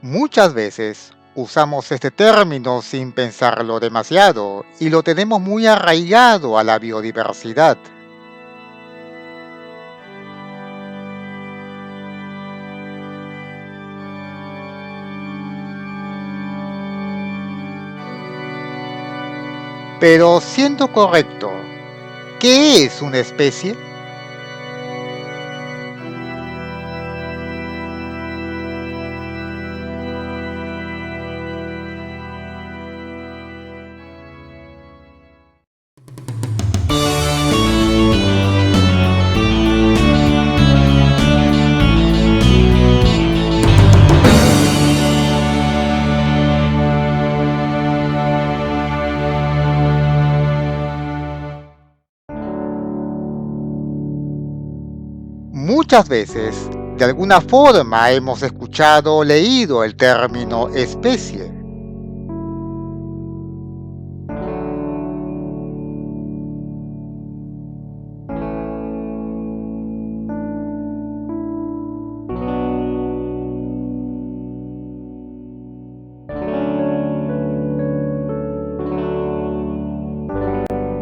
Muchas veces usamos este término sin pensarlo demasiado y lo tenemos muy arraigado a la biodiversidad. Pero siendo correcto, ¿qué es una especie? Muchas veces, de alguna forma, hemos escuchado o leído el término especie.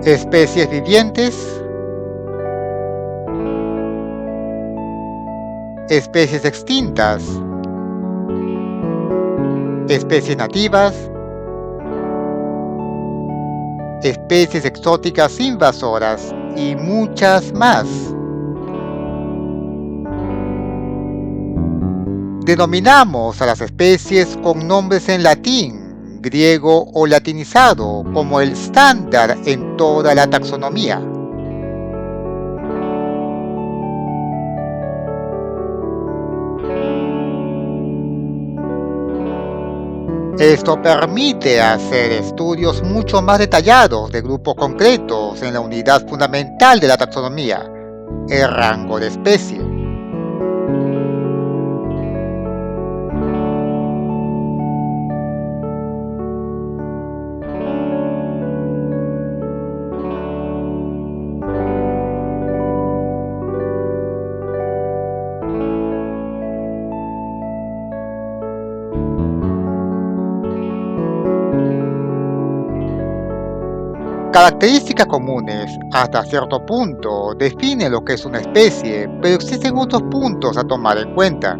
Especies vivientes, especies extintas, especies nativas, especies exóticas invasoras y muchas más. Denominamos a las especies con nombres en latín, griego o latinizado como el estándar en toda la taxonomía. Esto permite hacer estudios mucho más detallados de grupos concretos en la unidad fundamental de la taxonomía, el rango de especie. Características comunes, hasta cierto punto, definen lo que es una especie, pero existen otros puntos a tomar en cuenta.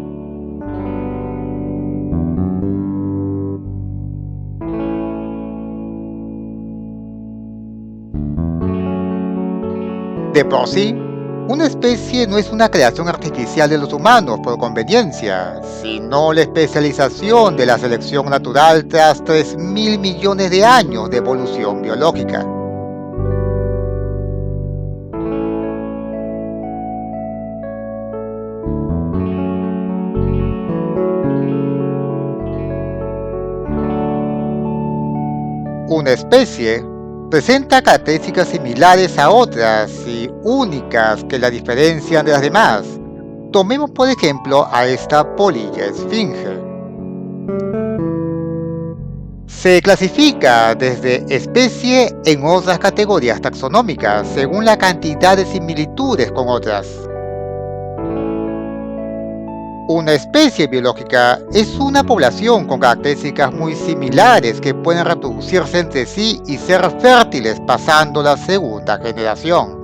De por sí, una especie no es una creación artificial de los humanos por conveniencia, sino la especialización de la selección natural tras 3.000 millones de años de evolución biológica. Una especie presenta características similares a otras y únicas que la diferencian de las demás. Tomemos por ejemplo a esta polilla esfinge. Se clasifica desde especie en otras categorías taxonómicas según la cantidad de similitudes con otras. Una especie biológica es una población con características muy similares que pueden reproducirse entre sí y ser fértiles pasando la segunda generación.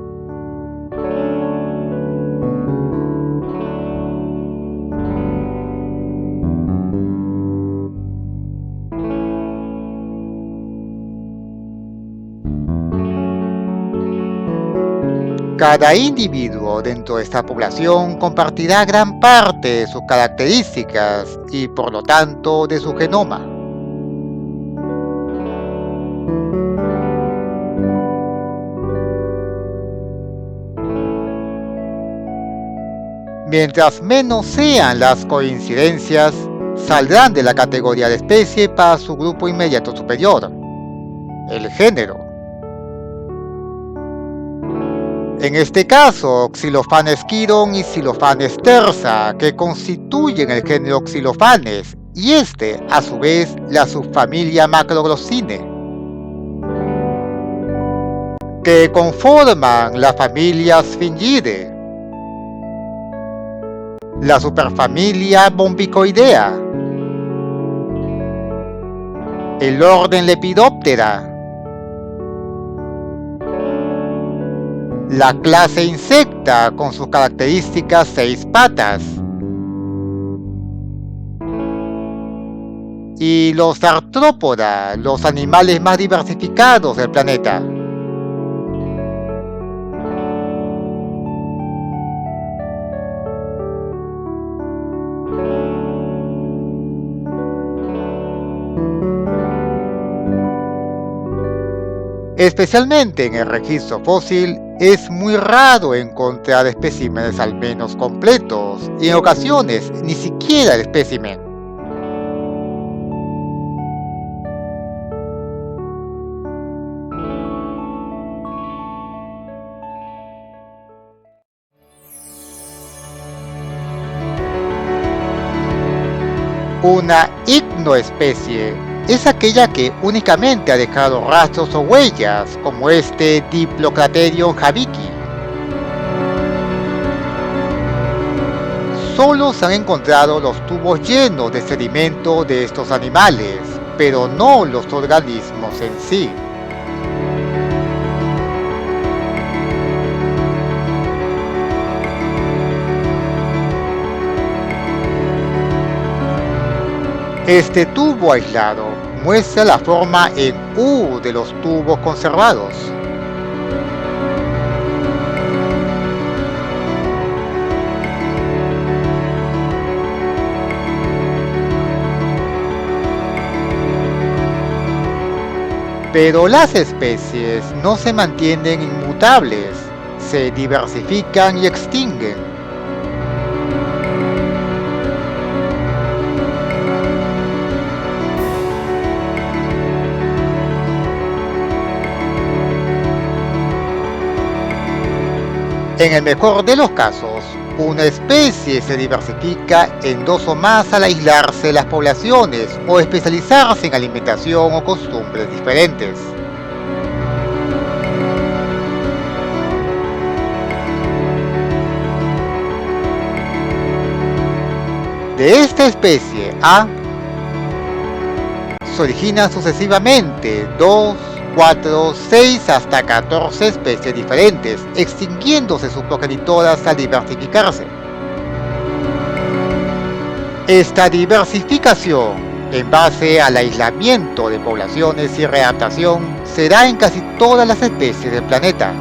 Cada individuo dentro de esta población compartirá gran parte de sus características y por lo tanto de su genoma. Mientras menos sean las coincidencias, saldrán de la categoría de especie para su grupo inmediato superior, el género. En este caso, Xylophanes chiron y Xylophanes tersa, que constituyen el género Xylophanes, y este, a su vez, la subfamilia Macroglossine, que conforman la familia Sphingidae, la superfamilia Bombicoidea el orden Lepidoptera, la clase Insecta con sus características 6 patas, y los artrópoda, los animales más diversificados del planeta. Especialmente en el registro fósil, es muy raro encontrar especímenes al menos completos, y en ocasiones ni siquiera el espécimen. Una ignoespecie es aquella que únicamente ha dejado rastros o huellas, como este Diplocraterion javiki. Solo se han encontrado los tubos llenos de sedimento de estos animales, pero no los organismos en sí. Este tubo aislado muestra la forma en U de los tubos conservados. Pero las especies no se mantienen inmutables, se diversifican y extinguen. En el mejor de los casos, una especie se diversifica en 2 o más al aislarse las poblaciones o especializarse en alimentación o costumbres diferentes. De esta especie A se originan sucesivamente 2, 4, 6 hasta 14 especies diferentes, extinguiéndose sus progenitoras al diversificarse. Esta diversificación, en base al aislamiento de poblaciones y readaptación, se da en casi todas las especies del planeta.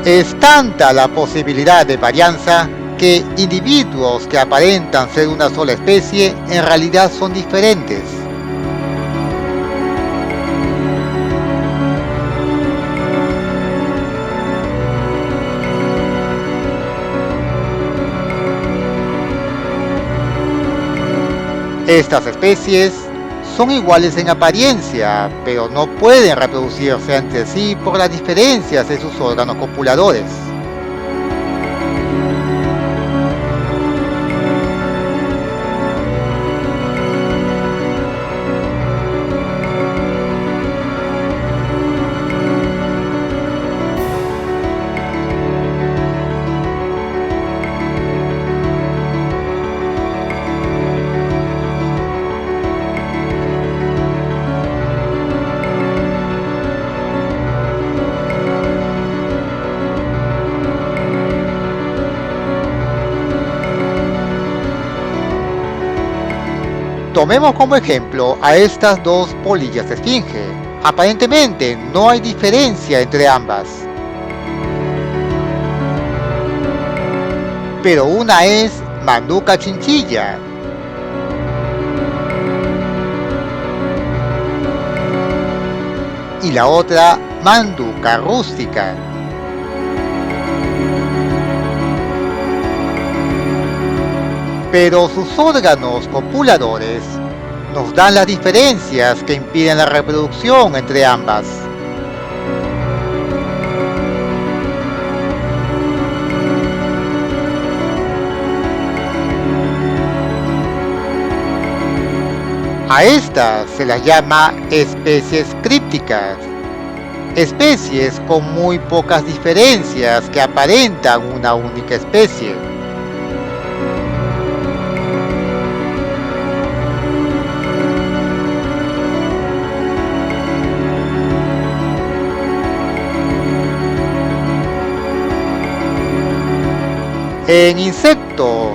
Es tanta la posibilidad de varianza que individuos que aparentan ser una sola especie en realidad son diferentes. Estas especies son iguales en apariencia, pero no pueden reproducirse entre sí por las diferencias de sus órganos copuladores. Tomemos como ejemplo a estas 2 polillas de esfinge. Aparentemente no hay diferencia entre ambas. Pero una es Manduca chinchilla y la otra Manduca rústica. Pero sus órganos copuladores nos dan las diferencias que impiden la reproducción entre ambas. A estas se las llama especies crípticas, especies con muy pocas diferencias que aparentan una única especie. En insectos,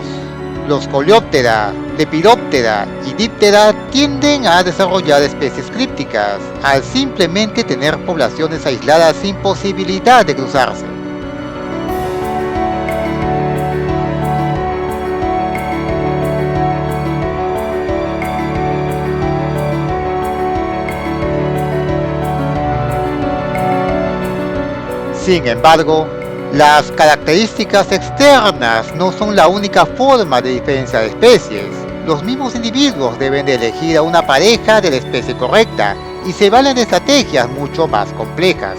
los Coleoptera, Lepidoptera y Diptera tienden a desarrollar especies crípticas al simplemente tener poblaciones aisladas sin posibilidad de cruzarse. Sin embargo, las características externas no son la única forma de diferenciar especies. Los mismos individuos deben de elegir a una pareja de la especie correcta y se valen de estrategias mucho más complejas.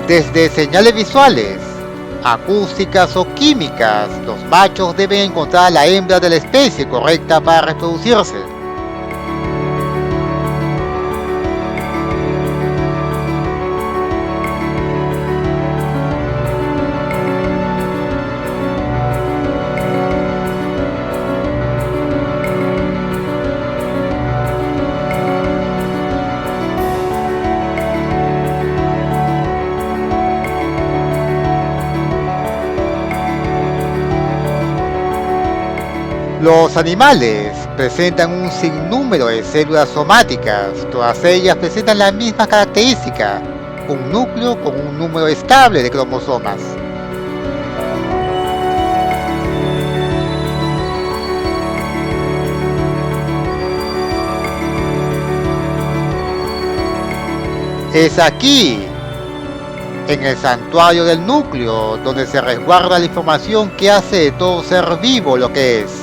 Desde señales visuales, acústicas o químicas, los machos deben encontrar a la hembra de la especie correcta para reproducirse. Los animales presentan un sinnúmero de células somáticas, todas ellas presentan las mismas características, un núcleo con un número estable de cromosomas. Es aquí, en el santuario del núcleo, donde se resguarda la información que hace de todo ser vivo lo que es.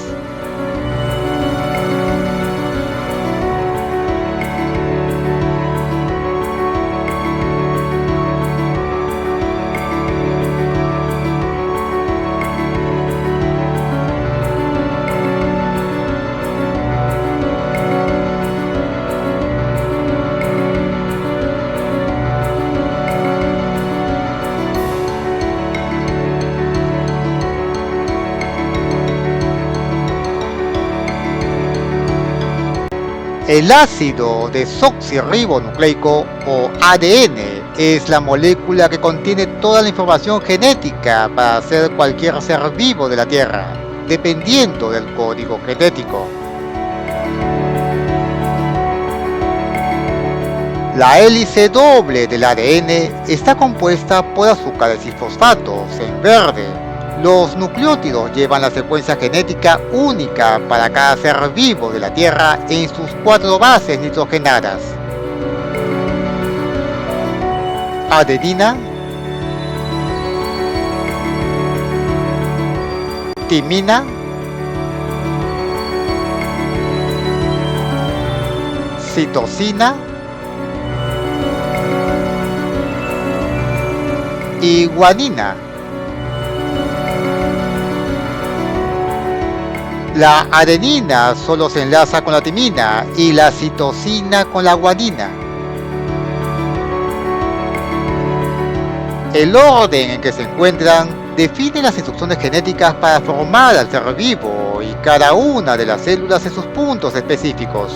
El ácido desoxirribonucleico o ADN es la molécula que contiene toda la información genética para hacer cualquier ser vivo de la Tierra, dependiendo del código genético. La hélice doble del ADN está compuesta por azúcares y fosfatos en verde. Los nucleótidos llevan la secuencia genética única para cada ser vivo de la Tierra en sus 4 bases nitrogenadas: adenina, timina, citosina y guanina. La adenina solo se enlaza con la timina y la citosina con la guanina. El orden en que se encuentran define las instrucciones genéticas para formar al ser vivo y cada una de las células en sus puntos específicos.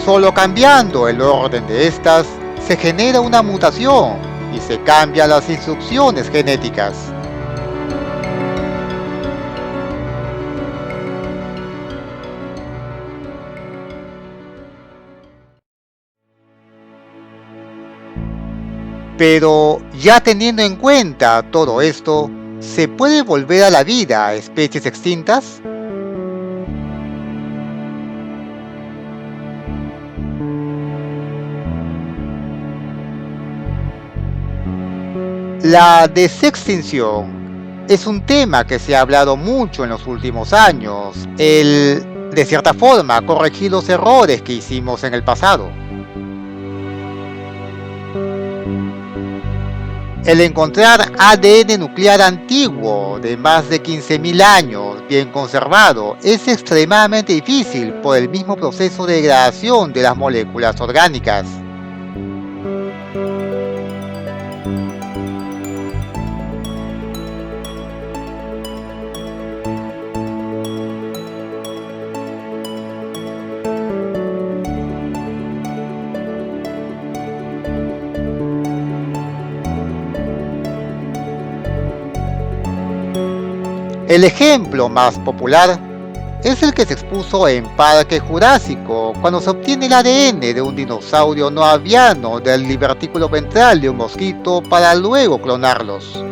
Solo cambiando el orden de estas se genera una mutación y se cambian las instrucciones genéticas. Pero ya teniendo en cuenta todo esto, ¿se puede volver a la vida a especies extintas? La desextinción es un tema que se ha hablado mucho en los últimos años, de cierta forma, corregir los errores que hicimos en el pasado. El encontrar ADN nuclear antiguo de más de 15.000 años bien conservado es extremadamente difícil por el mismo proceso de degradación de las moléculas orgánicas. El ejemplo más popular es el que se expuso en Parque Jurásico, cuando se obtiene el ADN de un dinosaurio no aviano del divertículo ventral de un mosquito para luego clonarlos.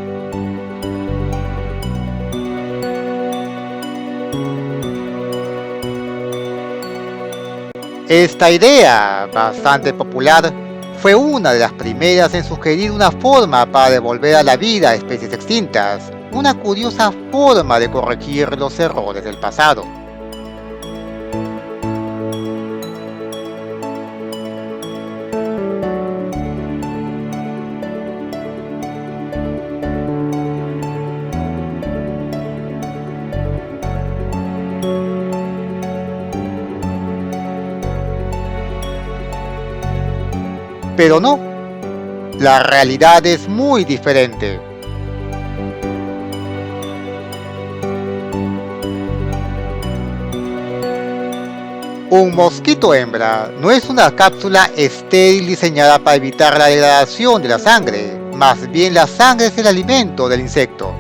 Esta idea, bastante popular, fue una de las primeras en sugerir una forma para devolver a la vida a especies extintas, una curiosa forma de corregir los errores del pasado. Pero no, la realidad es muy diferente. Un mosquito hembra no es una cápsula estéril diseñada para evitar la degradación de la sangre, más bien la sangre es el alimento del insecto.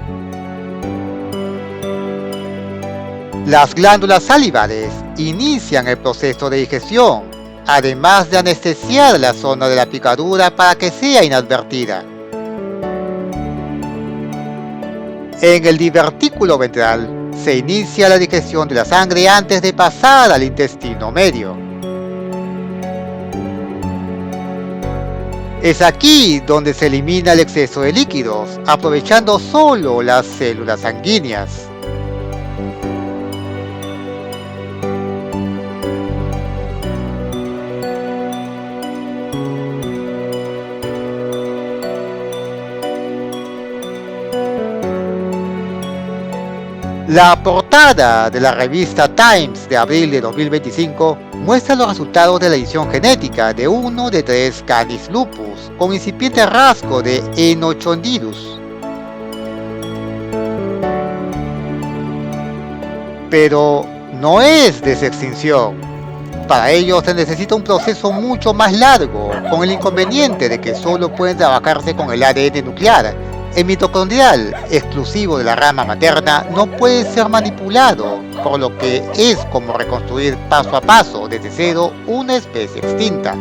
Las glándulas salivares inician el proceso de digestión, además de anestesiar la zona de la picadura para que sea inadvertida. En el divertículo ventral se inicia la digestión de la sangre antes de pasar al intestino medio. Es aquí donde se elimina el exceso de líquidos, aprovechando solo las células sanguíneas. La portada de la revista Times de abril de 2025 muestra los resultados de la edición genética de uno de 3 Canis lupus con incipiente rasgo de Enochondrus. Pero no es desextinción. Para ello se necesita un proceso mucho más largo, con el inconveniente de que solo pueden trabajarse con el ADN nuclear. El mitocondrial, exclusivo de la rama materna, no puede ser manipulado, por lo que es como reconstruir paso a paso desde cero una especie extinta.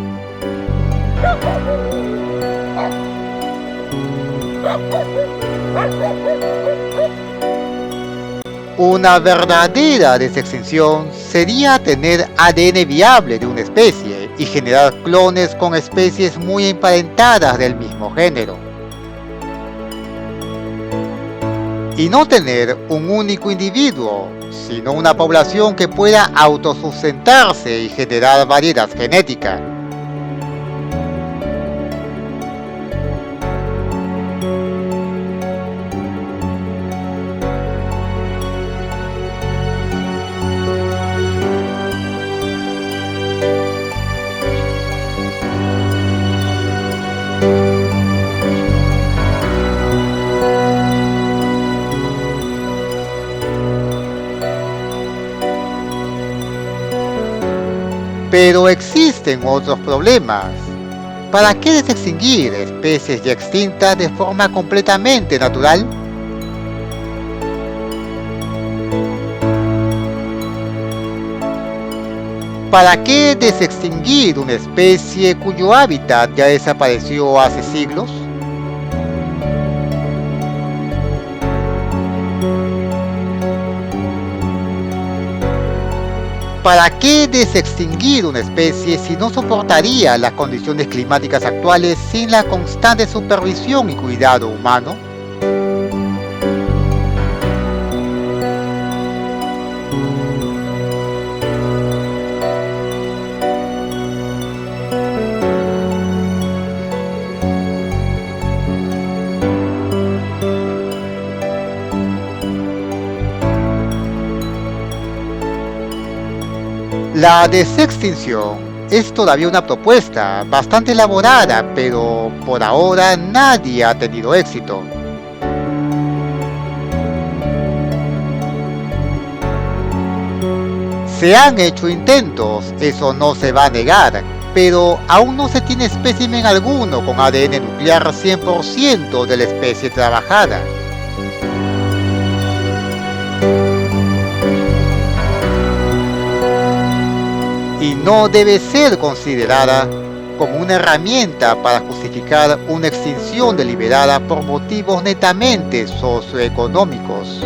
Una verdadera desextinción sería tener ADN viable de una especie y generar clones con especies muy emparentadas del mismo género. Y no tener un único individuo, sino una población que pueda autosustentarse y generar variedad genética. Pero existen otros problemas. ¿Para qué desextinguir especies ya extintas de forma completamente natural? ¿Para qué desextinguir una especie cuyo hábitat ya desapareció hace siglos? ¿Para qué desextinguir una especie si no soportaría las condiciones climáticas actuales sin la constante supervisión y cuidado humano? La desextinción es todavía una propuesta bastante elaborada, pero por ahora nadie ha tenido éxito. Se han hecho intentos, eso no se va a negar, pero aún no se tiene espécimen alguno con ADN nuclear 100% de la especie trabajada. Y no debe ser considerada como una herramienta para justificar una extinción deliberada por motivos netamente socioeconómicos.